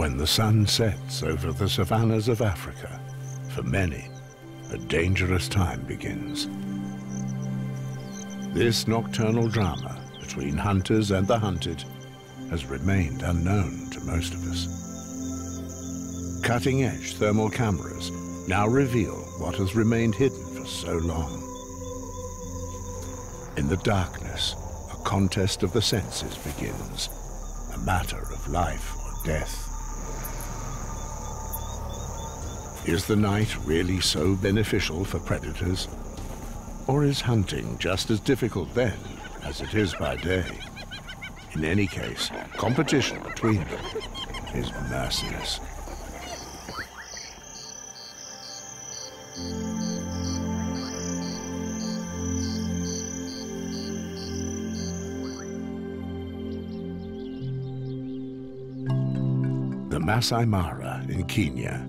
When the sun sets over the savannas of Africa, for many, a dangerous time begins. This nocturnal drama between hunters and the hunted has remained unknown to most of us. Cutting-edge thermal cameras now reveal what has remained hidden for so long. In the darkness, a contest of the senses begins, a matter of life or death. Is the night really so beneficial for predators? Or is hunting just as difficult then as it is by day? In any case, competition between them is merciless. The Masai Mara in Kenya.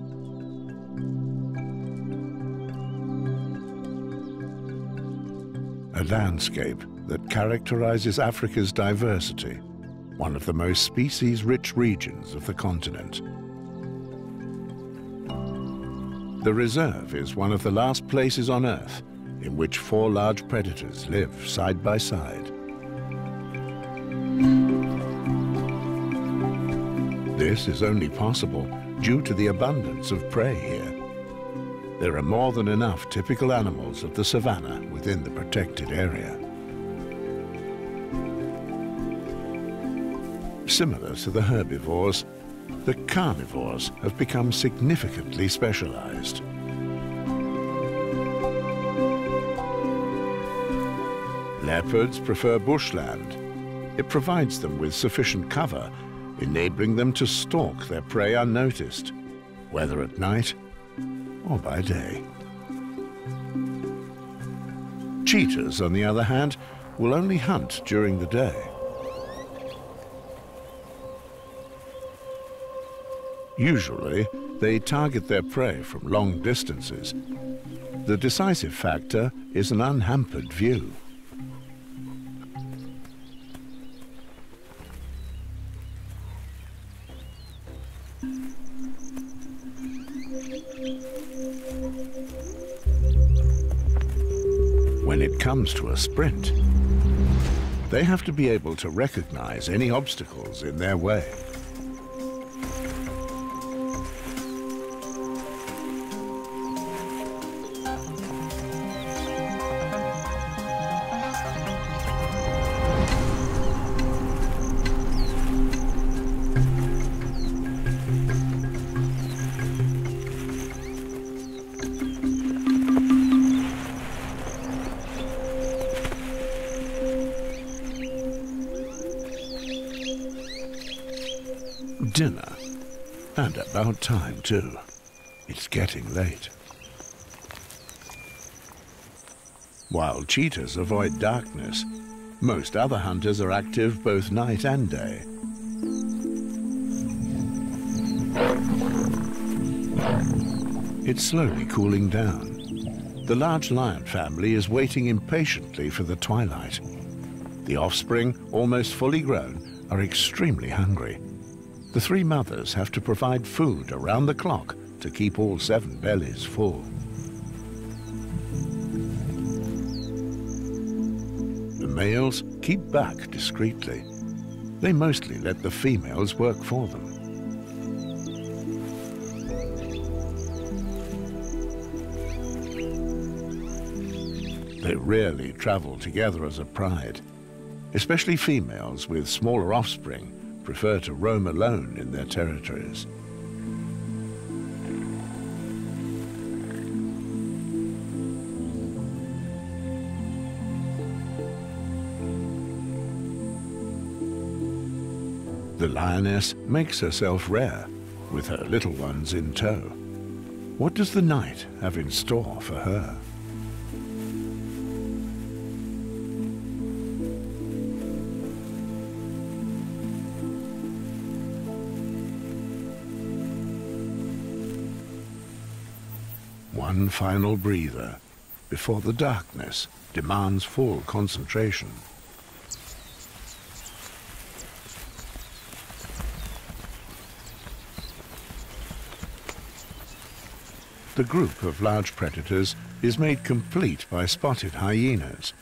A landscape that characterizes Africa's diversity, one of the most species-rich regions of the continent. The reserve is one of the last places on Earth in which 4 large predators live side by side. This is only possible due to the abundance of prey here. There are more than enough typical animals of the savanna within the protected area. Similar to the herbivores, the carnivores have become significantly specialized. Leopards prefer bushland. It provides them with sufficient cover, enabling them to stalk their prey unnoticed, whether at night or by day. Cheetahs, on the other hand, will only hunt during the day. Usually, they target their prey from long distances. The decisive factor is an unhampered view. When it comes to a sprint, they have to be able to recognize any obstacles in their way. Dinner, and about time too. It's getting late. While cheetahs avoid darkness, most other hunters are active both night and day. It's slowly cooling down. The large lion family is waiting impatiently for the twilight. The offspring, almost fully grown, are extremely hungry. The 3 mothers have to provide food around the clock to keep all 7 bellies full. The males keep back discreetly. They mostly let the females work for them. They rarely travel together as a pride. Especially females with smaller offspring prefer to roam alone in their territories. The lioness makes herself rare, with her little ones in tow. What does the night have in store for her? One final breather before the darkness demands full concentration. The group of large predators is made complete by spotted hyenas.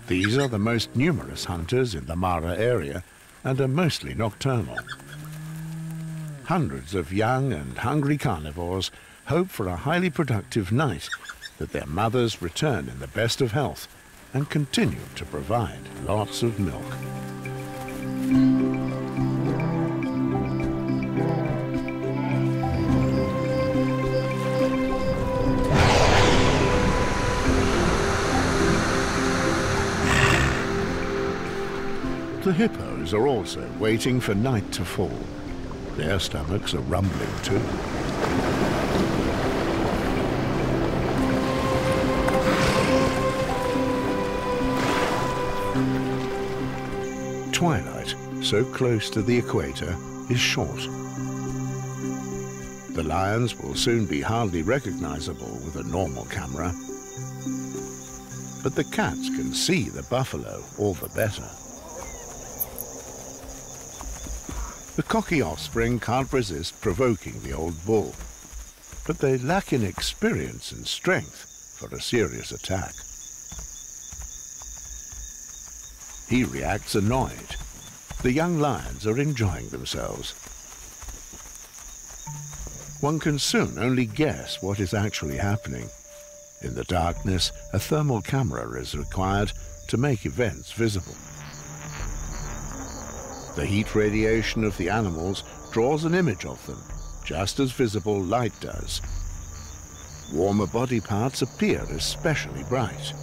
These are the most numerous hunters in the Mara area and are mostly nocturnal. Hundreds of young and hungry carnivores hope for a highly productive night, that their mothers return in the best of health and continue to provide lots of milk. The hippos are also waiting for night to fall. Their stomachs are rumbling too. Twilight, so close to the equator, is short. The lions will soon be hardly recognizable with a normal camera. But the cats can see the buffalo all the better. The cocky offspring can't resist provoking the old bull, but they lack in experience and strength for a serious attack. He reacts annoyed. The young lions are enjoying themselves. One can soon only guess what is actually happening. In the darkness, a thermal camera is required to make events visible. The heat radiation of the animals draws an image of them, just as visible light does. Warmer body parts appear especially bright.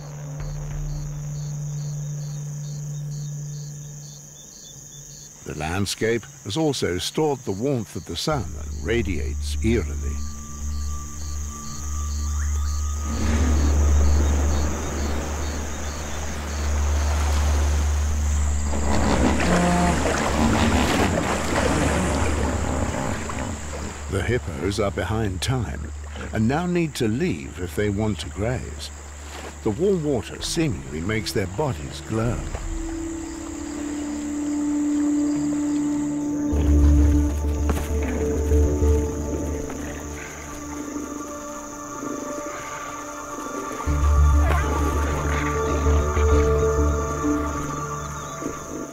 The landscape has also stored the warmth of the sun and radiates eerily. The hippos are behind time and now need to leave if they want to graze. The warm water seemingly makes their bodies glow.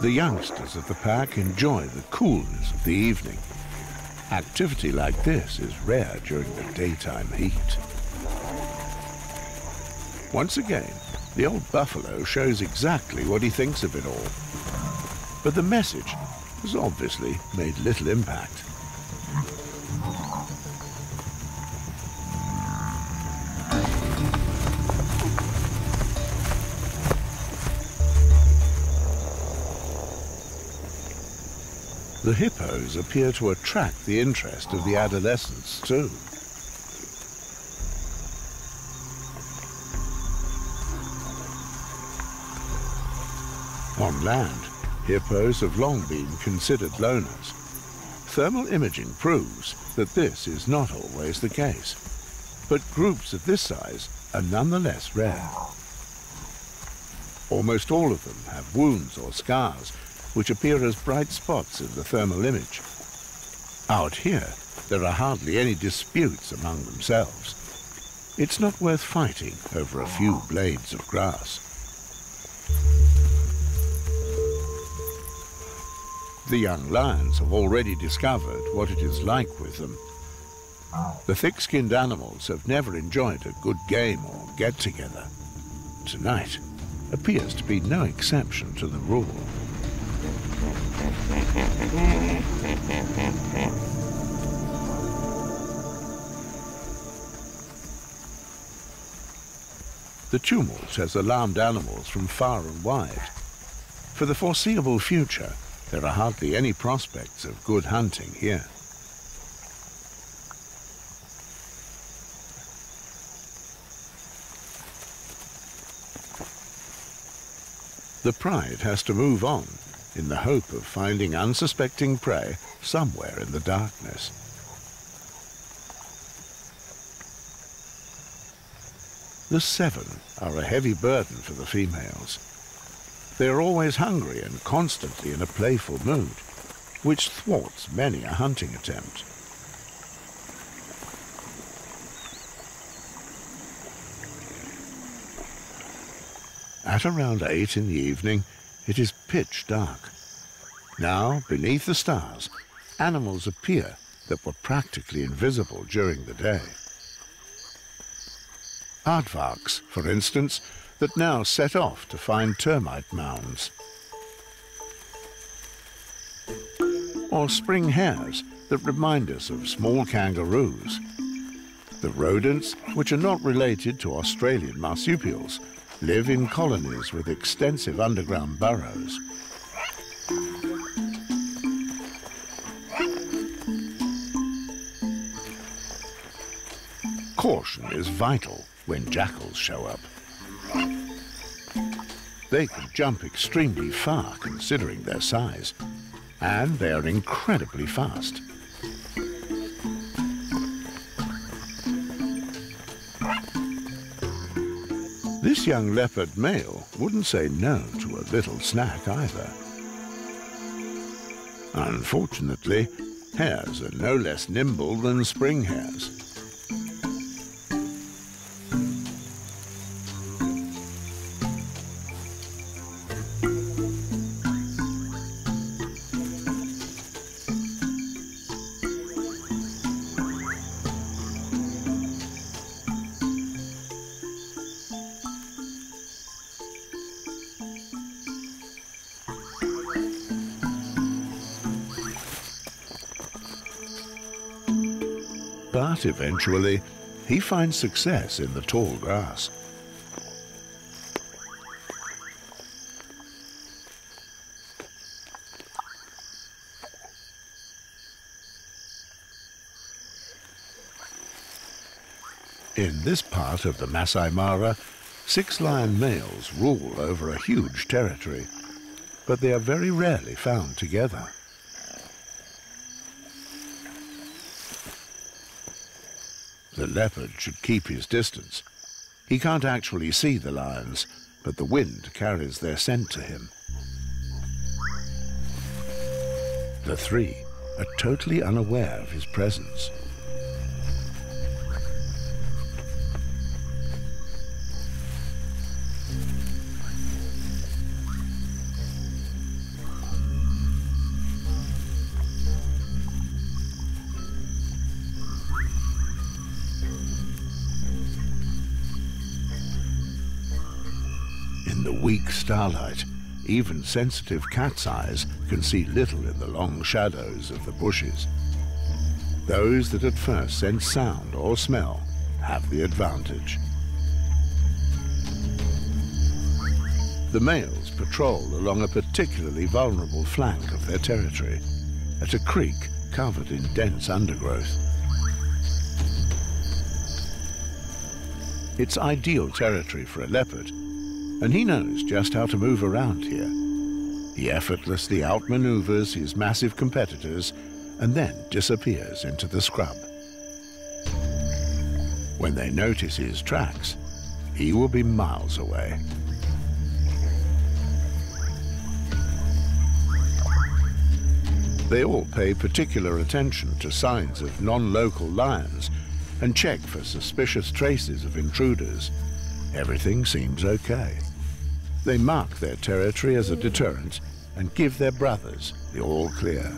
The youngsters of the pack enjoy the coolness of the evening. Activity like this is rare during the daytime heat. Once again, the old buffalo shows exactly what he thinks of it all. But the message has obviously made little impact. The hippos appear to attract the interest of the adolescents too. On land, hippos have long been considered loners. Thermal imaging proves that this is not always the case, but groups of this size are nonetheless rare. Almost all of them have wounds or scars, which appear as bright spots in the thermal image. Out here, there are hardly any disputes among themselves. It's not worth fighting over a few blades of grass. The young lions have already discovered what it is like with them. The thick-skinned animals have never enjoyed a good game or get-together. Tonight appears to be no exception to the rule. The tumult has alarmed animals from far and wide. For the foreseeable future, there are hardly any prospects of good hunting here. The pride has to move on in the hope of finding unsuspecting prey somewhere in the darkness. The seven are a heavy burden for the females. They are always hungry and constantly in a playful mood, which thwarts many a hunting attempt. At around 8 in the evening, it is pitch dark. Now, beneath the stars, animals appear that were practically invisible during the day. Aardvarks, for instance, that now set off to find termite mounds. Or spring hares that remind us of small kangaroos. The rodents, which are not related to Australian marsupials, live in colonies with extensive underground burrows. Caution is vital when jackals show up. They can jump extremely far considering their size, and they are incredibly fast. This young leopard male wouldn't say no to a little snack either. Unfortunately, hares are no less nimble than spring hares. But eventually, he finds success in the tall grass. In this part of the Masai Mara, 6 lion males rule over a huge territory, but they are very rarely found together. The leopard should keep his distance. He can't actually see the lions, but the wind carries their scent to him. The 3 are totally unaware of his presence. In the weak starlight, even sensitive cat's eyes can see little in the long shadows of the bushes. Those that at first sense sound or smell have the advantage. The males patrol along a particularly vulnerable flank of their territory, at a creek covered in dense undergrowth. It's ideal territory for a leopard, and he knows just how to move around here. He effortlessly outmaneuvers his massive competitors and then disappears into the scrub. When they notice his tracks, he will be miles away. They all pay particular attention to signs of non-local lions and check for suspicious traces of intruders. Everything seems okay. They mark their territory as a deterrent and give their brothers the all clear.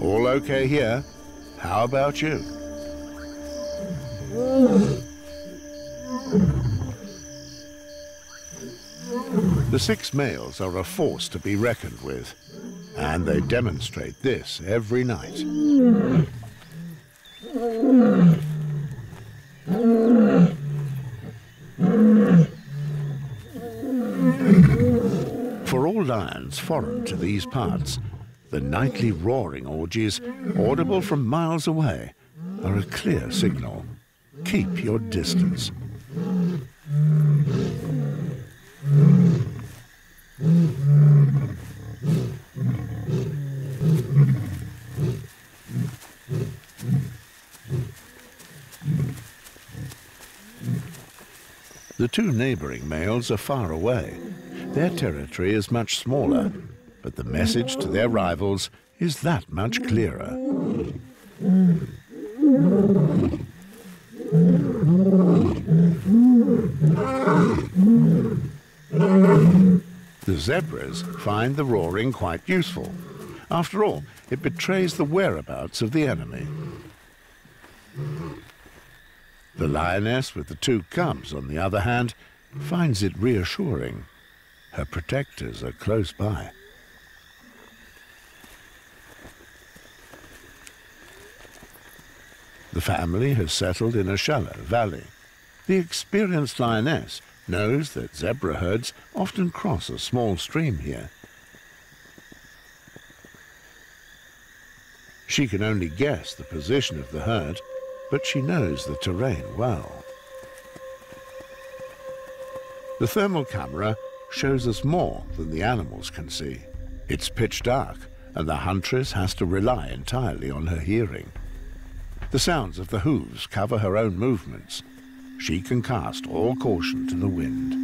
All okay here? How about you? The 6 males are a force to be reckoned with, and they demonstrate this every night. For all lions foreign to these parts, the nightly roaring orgies, audible from miles away, are a clear signal. Keep your distance. The 2 neighboring males are far away. Their territory is much smaller, but the message to their rivals is that much clearer. zebras find the roaring quite useful. After all, it betrays the whereabouts of the enemy. The lioness with the two cubs, on the other hand, finds it reassuring. Her protectors are close by. The family has settled in a shallow valley. The experienced lioness knows that zebra herds often cross a small stream here. She can only guess the position of the herd, but she knows the terrain well. The thermal camera shows us more than the animals can see. It's pitch dark, and the huntress has to rely entirely on her hearing. The sounds of the hooves cover her own movements. She can cast all caution to the wind.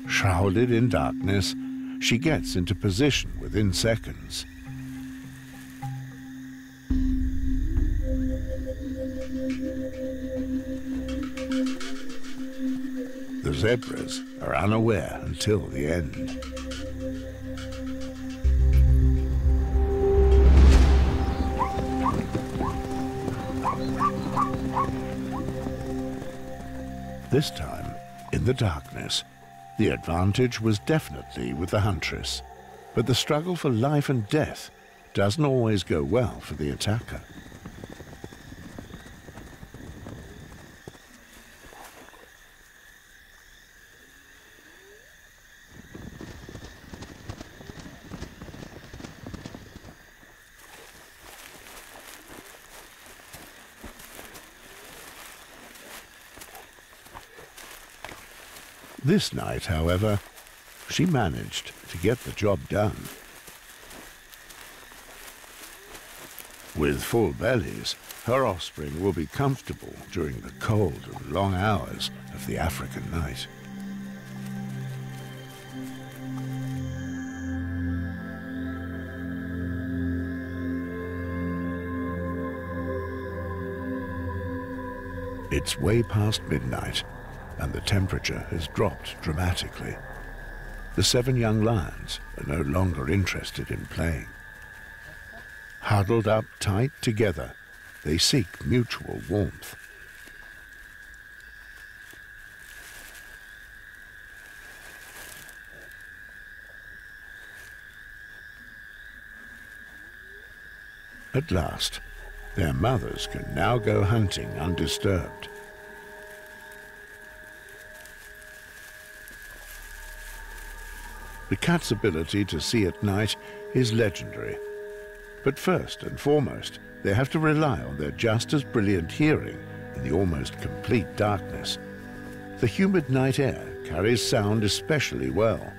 Shrouded in darkness, she gets into position within seconds. The zebras are unaware until the end. This time, in the darkness, the advantage was definitely with the huntress, but the struggle for life and death doesn't always go well for the attacker. This night, however, she managed to get the job done. With full bellies, her offspring will be comfortable during the cold and long hours of the African night. It's way past midnight, and the temperature has dropped dramatically. The 7 young lions are no longer interested in playing. Huddled up tight together, they seek mutual warmth. At last, their mothers can now go hunting undisturbed. The cat's ability to see at night is legendary. But first and foremost, they have to rely on their just as brilliant hearing in the almost complete darkness. The humid night air carries sound especially well.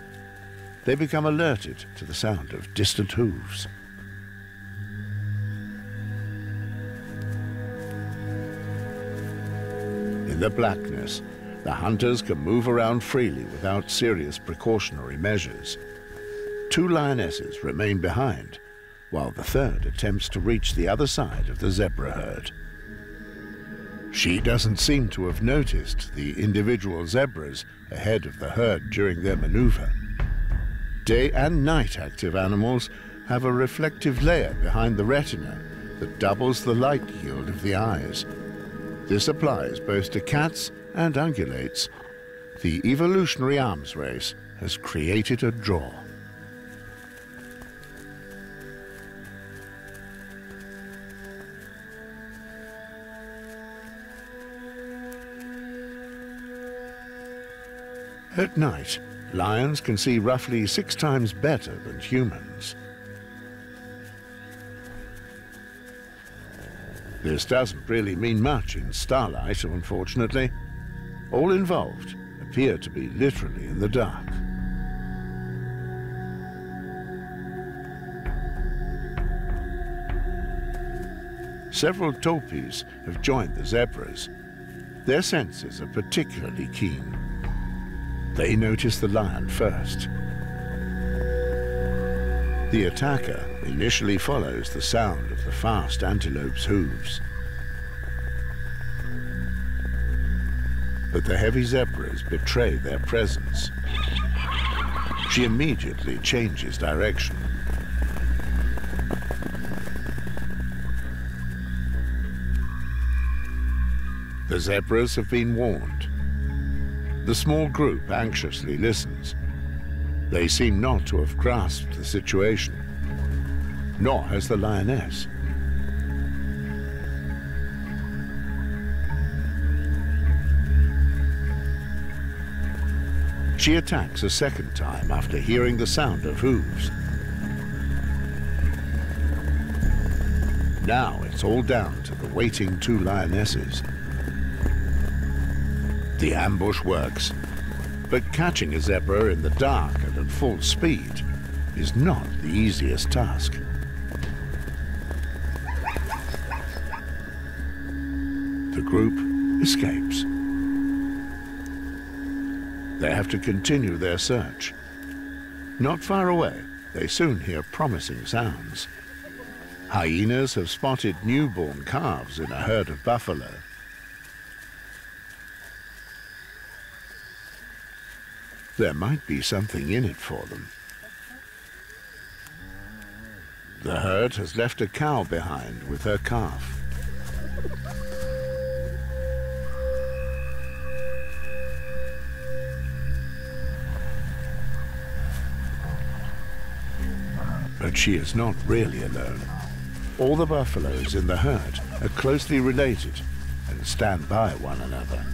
They become alerted to the sound of distant hooves. In the blackness, the hunters can move around freely without serious precautionary measures. 2 lionesses remain behind, while the third attempts to reach the other side of the zebra herd. She doesn't seem to have noticed the individual zebras ahead of the herd during their maneuver. Day and night active animals have a reflective layer behind the retina that doubles the light yield of the eyes. This applies both to cats and ungulates. The evolutionary arms race has created a draw. At night, lions can see roughly 6 times better than humans. This doesn't really mean much in starlight, unfortunately. All involved appear to be literally in the dark. Several topis have joined the zebras. Their senses are particularly keen. They notice the lion first. The attacker initially follows the sound of the fast antelope's hooves. But the heavy zebras betray their presence. She immediately changes direction. The zebras have been warned. The small group anxiously listens. They seem not to have grasped the situation, nor has the lioness. She attacks a second time after hearing the sound of hooves. Now it's all down to the waiting two lionesses. The ambush works, but catching a zebra in the dark and at full speed is not the easiest task. The group escapes. They have to continue their search. Not far away, they soon hear promising sounds. Hyenas have spotted newborn calves in a herd of buffalo. There might be something in it for them. The herd has left a cow behind with her calf. But she is not really alone. All the buffaloes in the herd are closely related and stand by one another.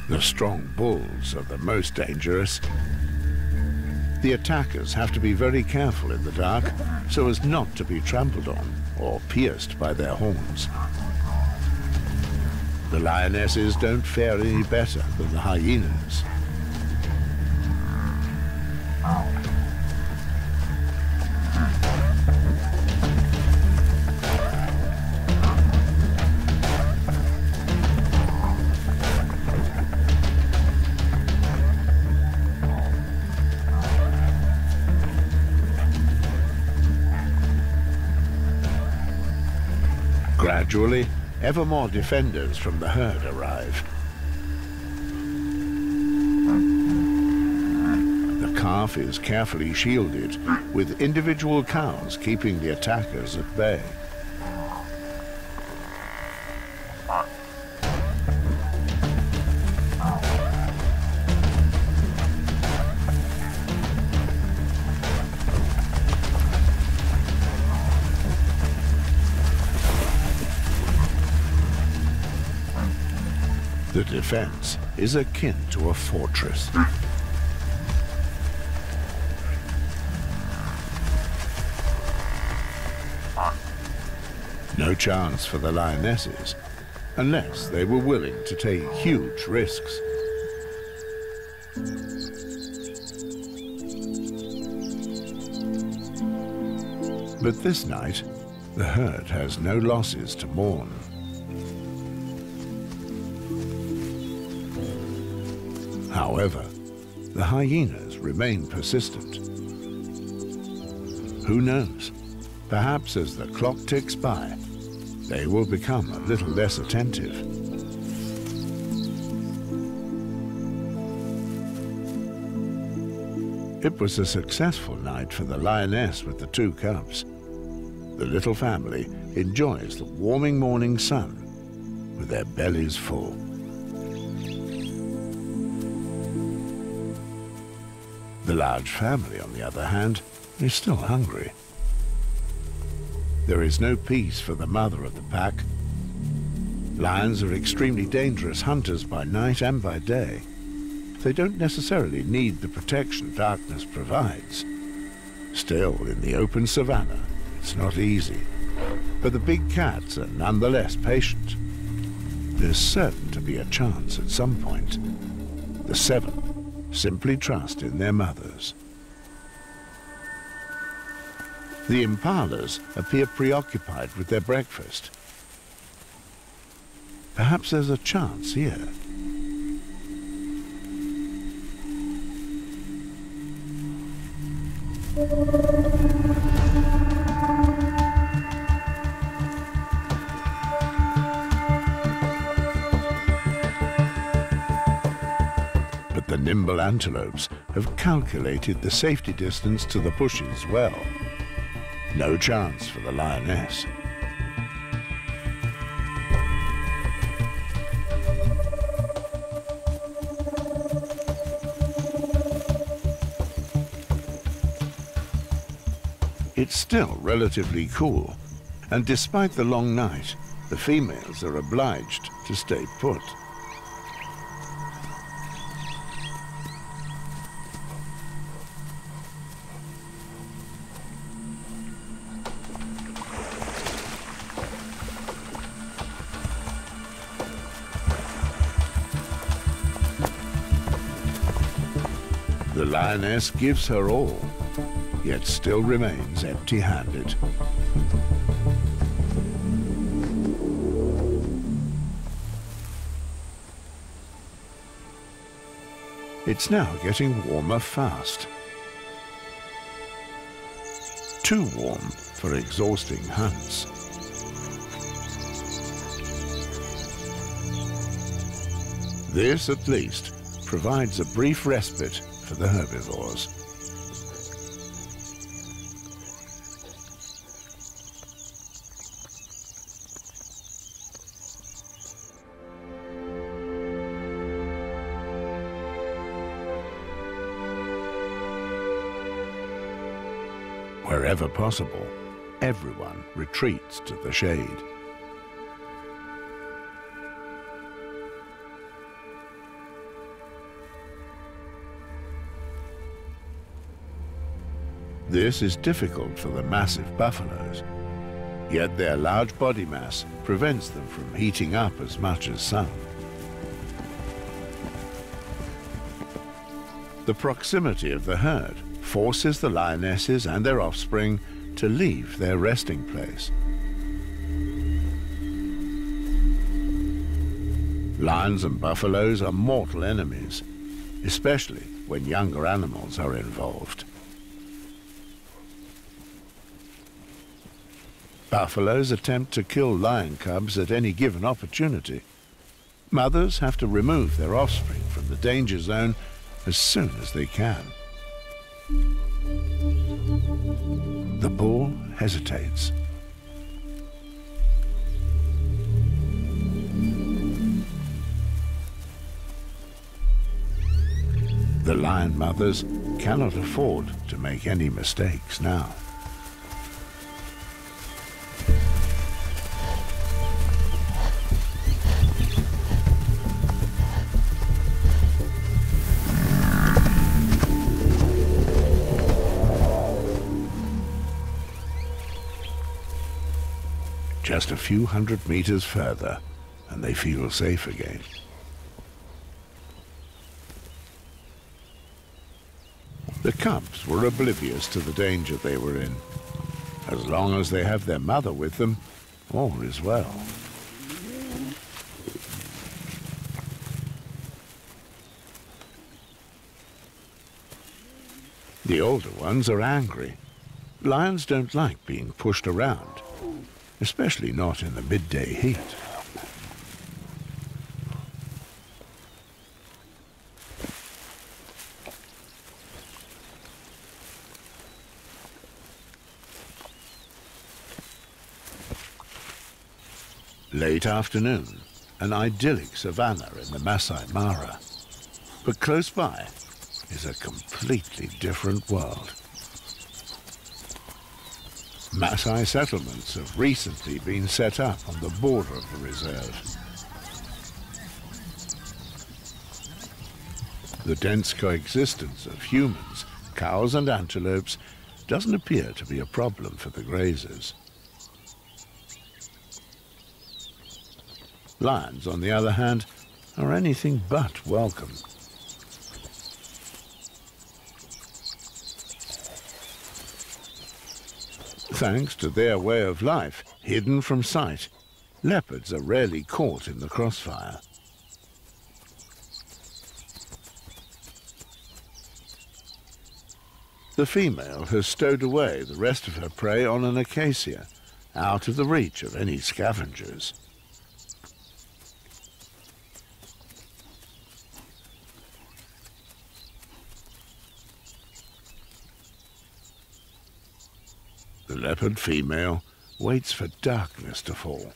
The strong bulls are the most dangerous. The attackers have to be very careful in the dark so as not to be trampled on or pierced by their horns. The lionesses don't fare any better than the hyenas. Gradually, ever more defenders from the herd arrive. The calf is carefully shielded, with individual cows keeping the attackers at bay. The defense is akin to a fortress. No chance for the lionesses, unless they were willing to take huge risks. But this night, the herd has no losses to mourn. However, the hyenas remain persistent. Who knows? Perhaps as the clock ticks by, they will become a little less attentive. It was a successful night for the lioness with the two cubs. The little family enjoys the warming morning sun with their bellies full. The large family, on the other hand, is still hungry. There is no peace for the mother of the pack. Lions are extremely dangerous hunters by night and by day. They don't necessarily need the protection darkness provides. Still, in the open savanna, it's not easy. But the big cats are nonetheless patient. There's certain to be a chance at some point. The seven simply trust in their mothers. The impalas appear preoccupied with their breakfast. Perhaps there's a chance here. But the nimble antelopes have calculated the safety distance to the bushes well. No chance for the lioness. It's still relatively cool, and despite the long night, the females are obliged to stay put. The lioness gives her all, yet still remains empty-handed. It's now getting warmer fast. Too warm for exhausting hunts. This, at least, provides a brief respite for the herbivores. Wherever possible, everyone retreats to the shade. This is difficult for the massive buffaloes, yet their large body mass prevents them from heating up as much as some. The proximity of the herd forces the lionesses and their offspring to leave their resting place. Lions and buffaloes are mortal enemies, especially when younger animals are involved. Buffaloes attempt to kill lion cubs at any given opportunity. Mothers have to remove their offspring from the danger zone as soon as they can. The bull hesitates. The lion mothers cannot afford to make any mistakes now. Just a few hundred meters further, and they feel safe again. The cubs were oblivious to the danger they were in. As long as they have their mother with them, all is well. The older ones are angry. Lions don't like being pushed around, especially not in the midday heat. Late afternoon, an idyllic savanna in the Masai Mara. But close by is a completely different world. Masai settlements have recently been set up on the border of the reserve. The dense coexistence of humans, cows and antelopes doesn't appear to be a problem for the grazers. Lions, on the other hand, are anything but welcome. Thanks to their way of life, hidden from sight, leopards are rarely caught in the crossfire. The female has stowed away the rest of her prey on an acacia, out of the reach of any scavengers. The leopard female waits for darkness to fall.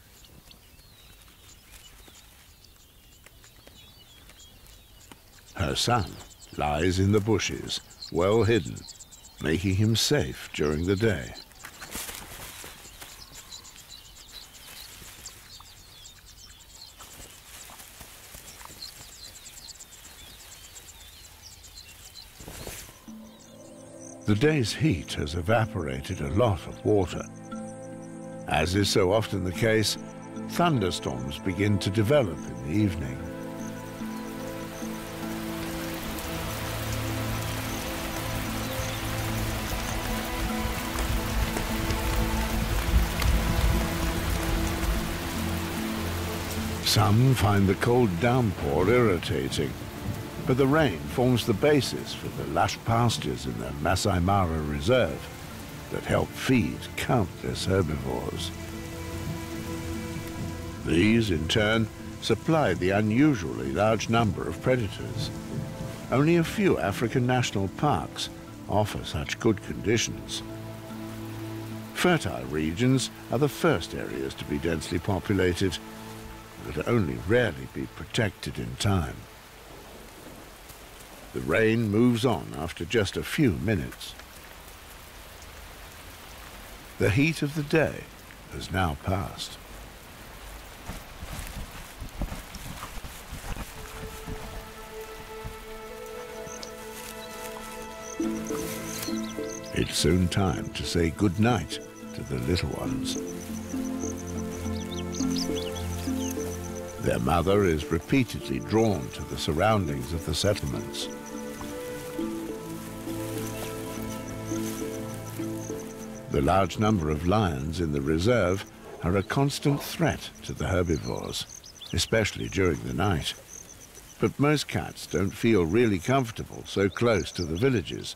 Her son lies in the bushes, well hidden, making him safe during the day. The day's heat has evaporated a lot of water. As is so often the case, thunderstorms begin to develop in the evening. Some find the cold downpour irritating, but the rain forms the basis for the lush pastures in the Masai Mara Reserve that help feed countless herbivores. These, in turn, supply the unusually large number of predators. Only a few African national parks offer such good conditions. Fertile regions are the first areas to be densely populated, but only rarely be protected in time. The rain moves on after just a few minutes. The heat of the day has now passed. It's soon time to say good night to the little ones. Their mother is repeatedly drawn to the surroundings of the settlements. The large number of lions in the reserve are a constant threat to the herbivores, especially during the night. But most cats don't feel really comfortable so close to the villages,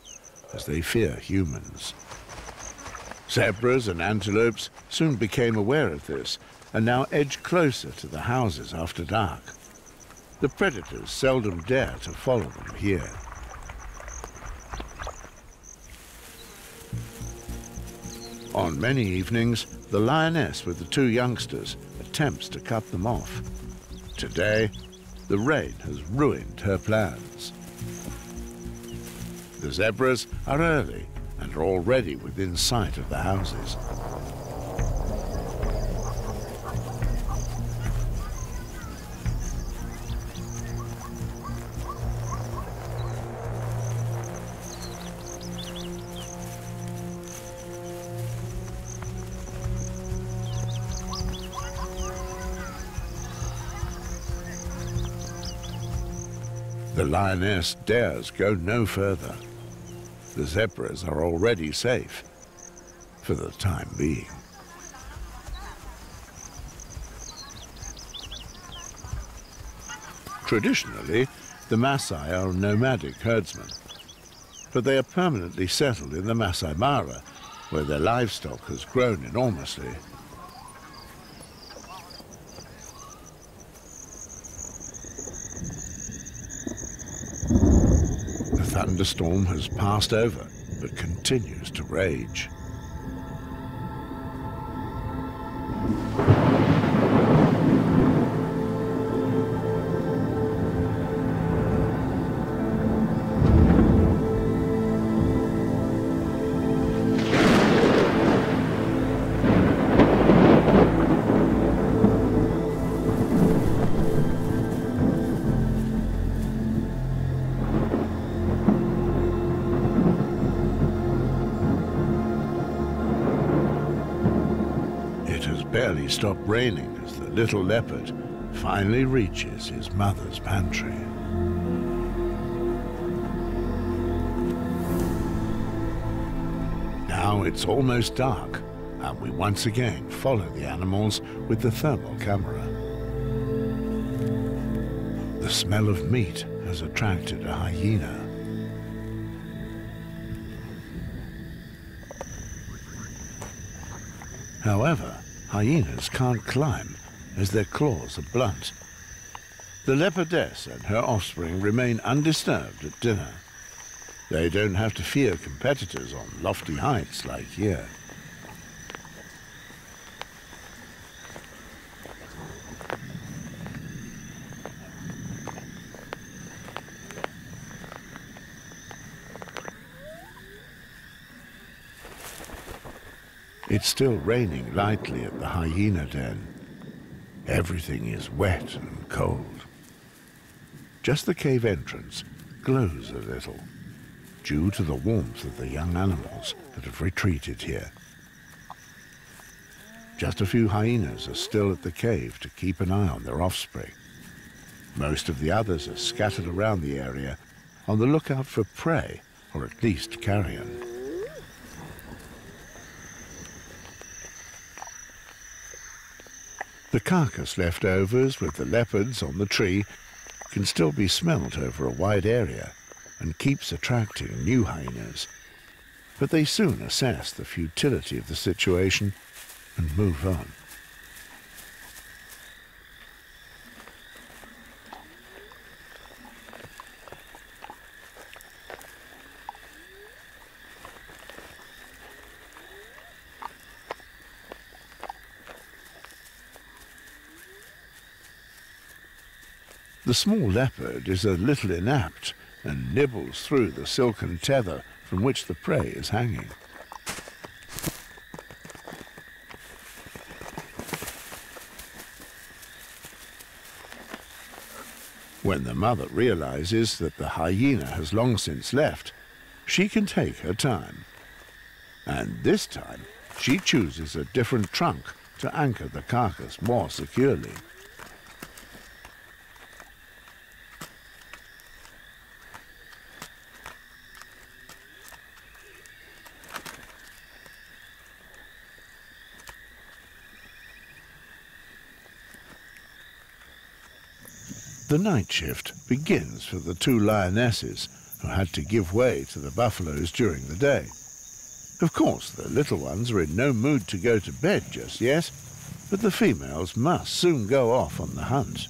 as they fear humans. Zebras and antelopes soon became aware of this and now edge closer to the houses after dark. The predators seldom dare to follow them here. On many evenings, the lioness with the two youngsters attempts to cut them off. Today, the rain has ruined her plans. The zebras are early and are already within sight of the houses. The lioness dares go no further. The zebras are already safe, for the time being. Traditionally, the Maasai are nomadic herdsmen, but they are permanently settled in the Masai Mara, where their livestock has grown enormously. The thunderstorm has passed over, but continues to rage. Barely stopped raining as the little leopard finally reaches his mother's pantry. Now it's almost dark, and we once again follow the animals with the thermal camera. The smell of meat has attracted a hyena. However, hyenas can't climb as their claws are blunt. The leopardess and her offspring remain undisturbed at dinner. They don't have to fear competitors on lofty heights like here. It's still raining lightly at the hyena den. Everything is wet and cold. Just the cave entrance glows a little, due to the warmth of the young animals that have retreated here. Just a few hyenas are still at the cave to keep an eye on their offspring. Most of the others are scattered around the area on the lookout for prey, or at least carrion. The carcass leftovers with the leopards on the tree can still be smelt over a wide area and keeps attracting new hyenas. But they soon assess the futility of the situation and move on. The small leopard is a little inept and nibbles through the silken tether from which the prey is hanging. When the mother realizes that the hyena has long since left, she can take her time. And this time, she chooses a different trunk to anchor the carcass more securely. The night shift begins for the two lionesses who had to give way to the buffaloes during the day. Of course, the little ones are in no mood to go to bed just yet, but the females must soon go off on the hunt.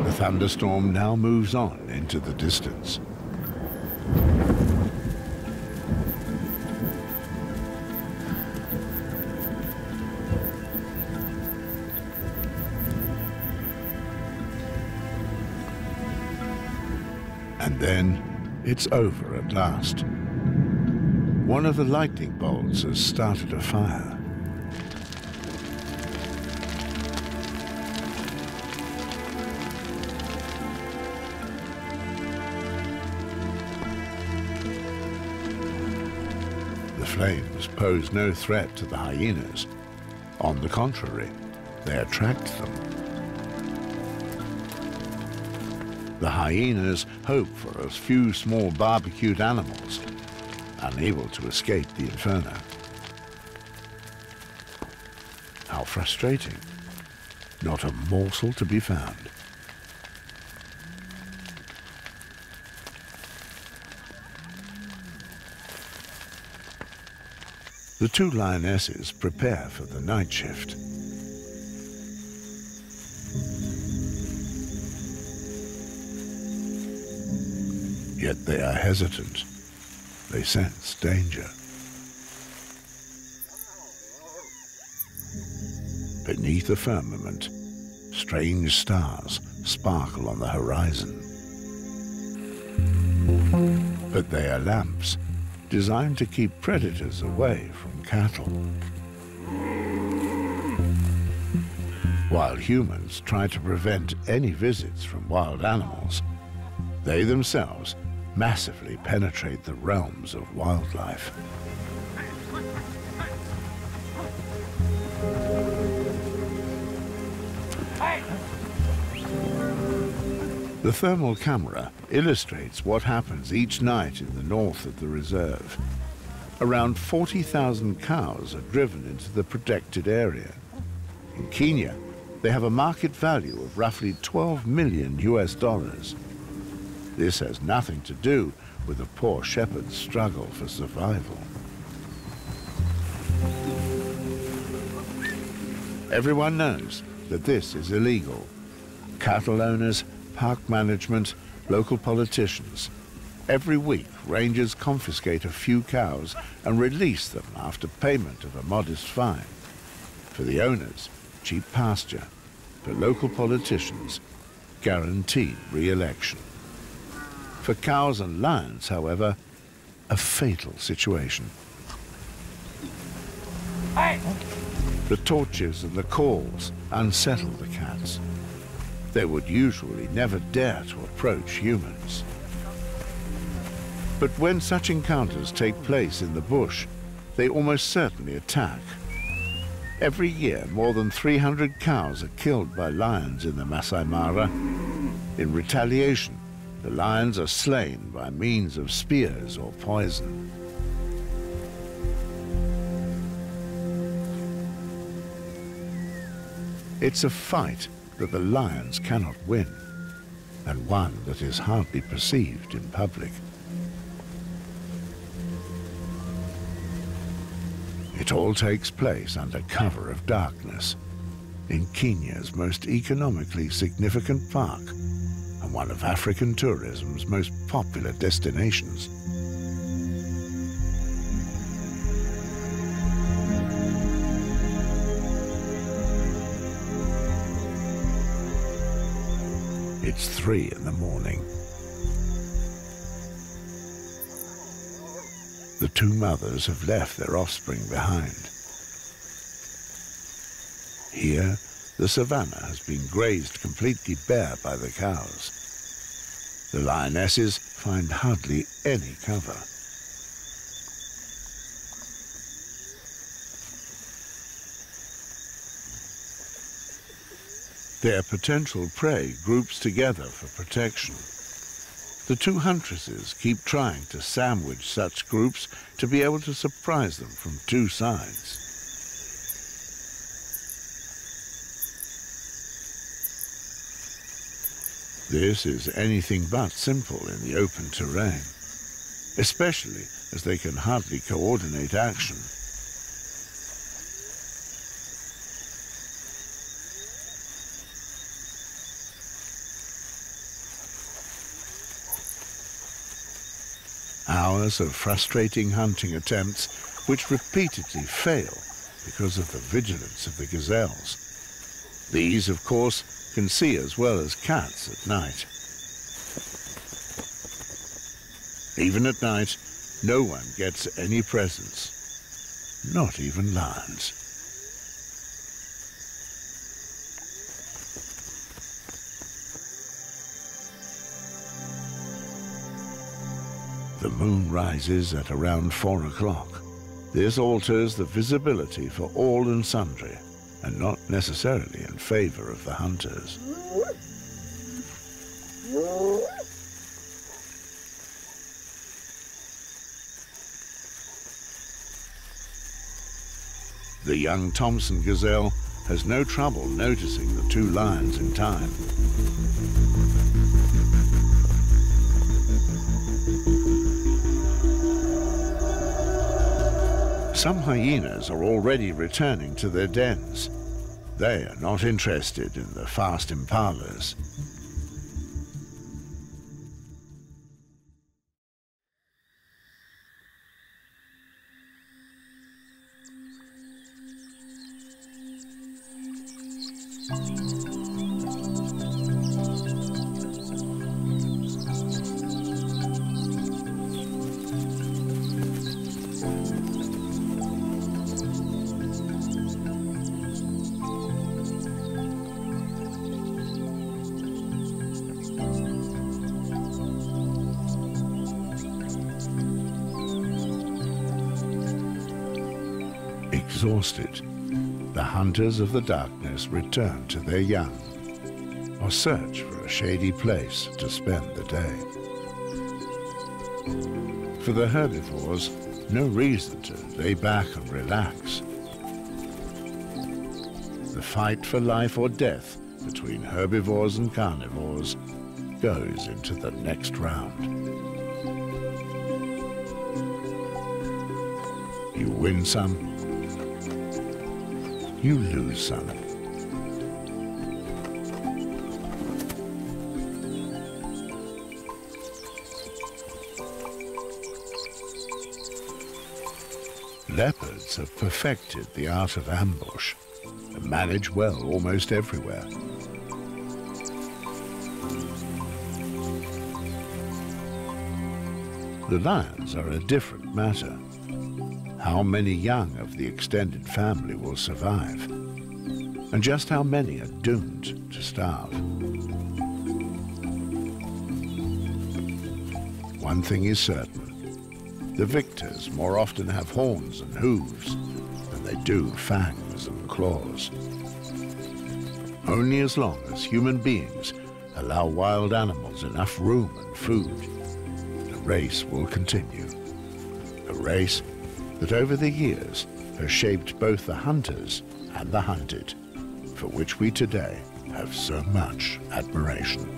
The thunderstorm now moves on into the distance. And then it's over at last. One of the lightning bolts has started a fire. The flames pose no threat to the hyenas. On the contrary, they attract them. The hyenas hope for a few small barbecued animals, unable to escape the inferno. How frustrating. Not a morsel to be found. The two lionesses prepare for the night shift. Yet they are hesitant. They sense danger. Beneath the firmament, strange stars sparkle on the horizon. But they are lamps designed to keep predators away from cattle. While humans try to prevent any visits from wild animals, they themselves massively penetrate the realms of wildlife. The thermal camera illustrates what happens each night in the north of the reserve. Around 40,000 cows are driven into the protected area. In Kenya, they have a market value of roughly $12 million US. This has nothing to do with the poor shepherd's struggle for survival. Everyone knows that this is illegal. Cattle owners, park management, local politicians. Every week, rangers confiscate a few cows and release them after payment of a modest fine. For the owners, cheap pasture. For local politicians, guaranteed re-election. For cows and lions, however, a fatal situation. The torches and the calls unsettle the cats. They would usually never dare to approach humans. But when such encounters take place in the bush, they almost certainly attack. Every year, more than 300 cows are killed by lions in the Masai Mara. In retaliation, the lions are slain by means of spears or poison. It's a fight that the lions cannot win, and one that is hardly perceived in public. It all takes place under cover of darkness, in Kenya's most economically significant park, and one of African tourism's most popular destinations. It's 3 in the morning. The two mothers have left their offspring behind. Here, the savannah has been grazed completely bare by the cows. The lionesses find hardly any cover. Their potential prey groups together for protection. The two huntresses keep trying to sandwich such groups to be able to surprise them from two sides. This is anything but simple in the open terrain, especially as they can hardly coordinate action. Hours of frustrating hunting attempts which repeatedly fail because of the vigilance of the gazelles. These, of course, can see as well as cats at night. Even at night, no one gets any presents, not even lions. The moon rises at around 4 o'clock. This alters the visibility for all and sundry, and not necessarily in favor of the hunters. The young Thompson gazelle has no trouble noticing the two lions in time. Some hyenas are already returning to their dens. They are not interested in the fast impalas. exhausted, the hunters of the darkness return to their young or search for a shady place to spend the day. For the herbivores, no reason to lay back and relax. The fight for life or death between herbivores and carnivores goes into the next round. You win some, you lose some. Leopards have perfected the art of ambush and manage well almost everywhere. The lions are a different matter. How many young of the extended family will survive? And just how many are doomed to starve? One thing is certain. The victors more often have horns and hooves than they do fangs and claws. Only as long as human beings allow wild animals enough room and food, the race will continue. A race that over the years has shaped both the hunters and the hunted, for which we today have so much admiration.